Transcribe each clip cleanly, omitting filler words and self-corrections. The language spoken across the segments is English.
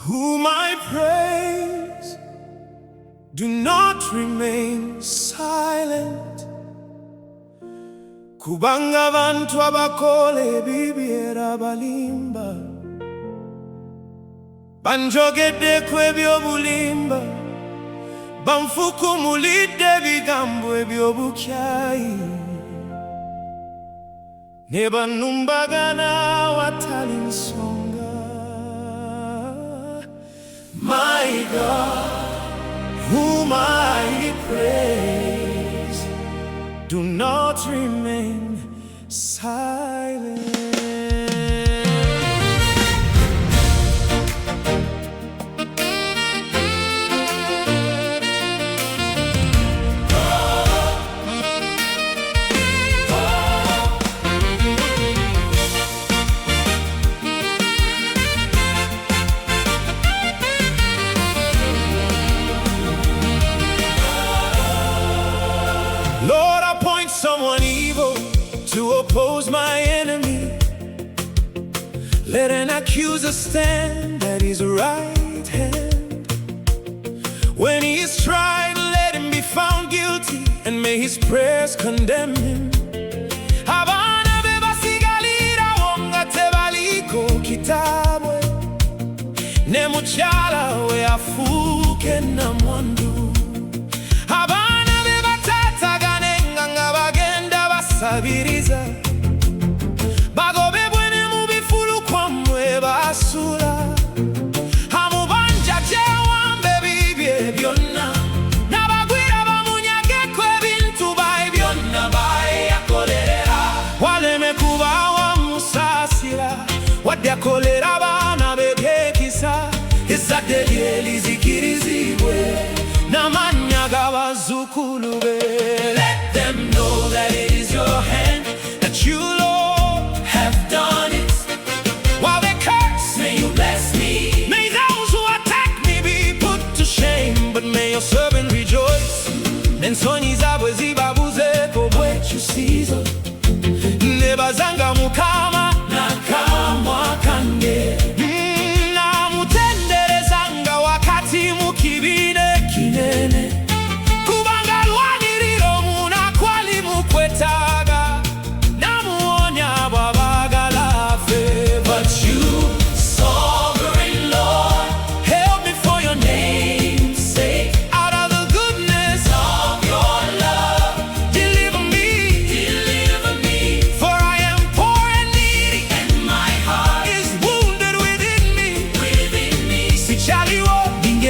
whom I praise. Do not remain silent. Kubanga abantu, abakola ebibi abalimba, banjogeddeko eby'obulimba, banfukumulidde ebigambo eby'obukyayi, ne bannumbagana awatali nsonga. My God, whom I praise, do not remain silent. Lord, appoint someone evil to oppose my enemy. Let an accuser stand at his right hand. When he is tried, let him be found guilty, and may his prayers condemn him. Abana be basigalira wonga tebaliko kitabwe, ne muchala we afuke na mwandu. Sabiriza bagobebwe ne mu bifulu kwammwe basula, amubanja gyewambe bibye byonna, n'abagwira bamunyageko ebintu baye byonna yakolerera. Waleme kubawa musaasira wadde akolera abaana be byekisa, ezzadde lye lizikirizibwe n'amannya g'abazzukulu be. Let them know that it is your hand, that you, Lord, have done it. While they curse, may you bless me. May those who attack me be put to shame, but may your servant rejoice. Nsonga zaabwe zibabuzeko bw'ekyusizo, ne bazanga Mukama n'akamwa kange. Namutenderezanga wakati mu kibiina ekinene,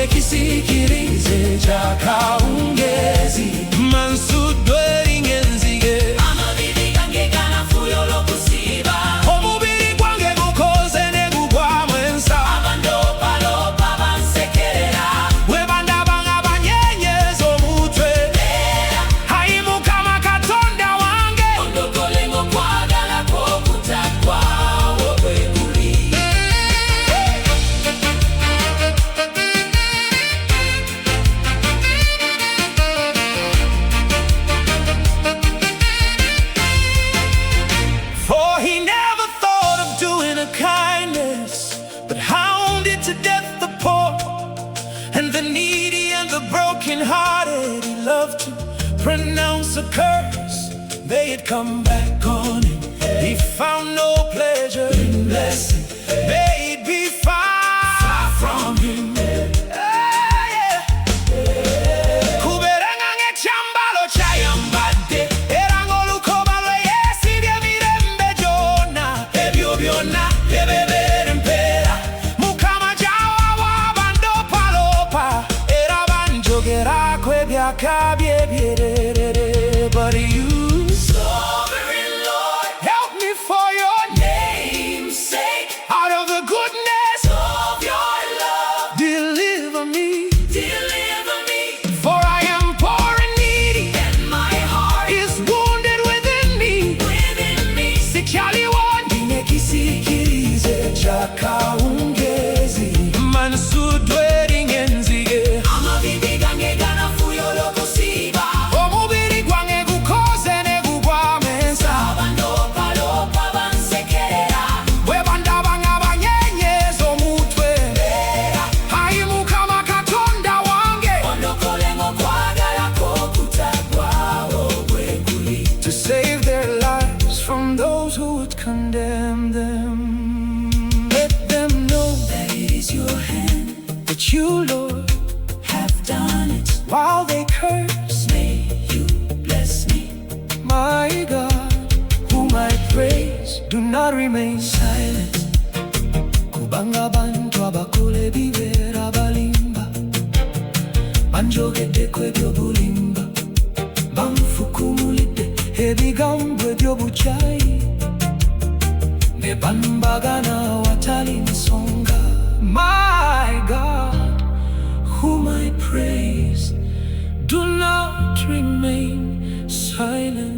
kisikirize chakaungezi mansudwe ringenzige amabibi gange ganafuyo lokusiba omubiri gwange gukoze ne gugwa mwensa abandopalopa bansekerera webandabanga banyenyeza omutwe hayi Mukama Katonda wange ondokolengo kwagala kw'okutakwawo kwekuli. Kindness, but hounded to death the poor and the needy and the broken-hearted. He loved to pronounce a curse, may it come back on him. He found no pleasure in blessing, may it be far from him. But you, sovereign Lord, help me for your name's sake. Out of the good not remain silent. Kubanga abantu, abakola ebibi, abalimba, banjogeddeko eby'obulimba, banfukumulidde ebigambo eby'obukyayi, ne bannumbagana awatali nsonga. My God, whom I praise, do not remain silent.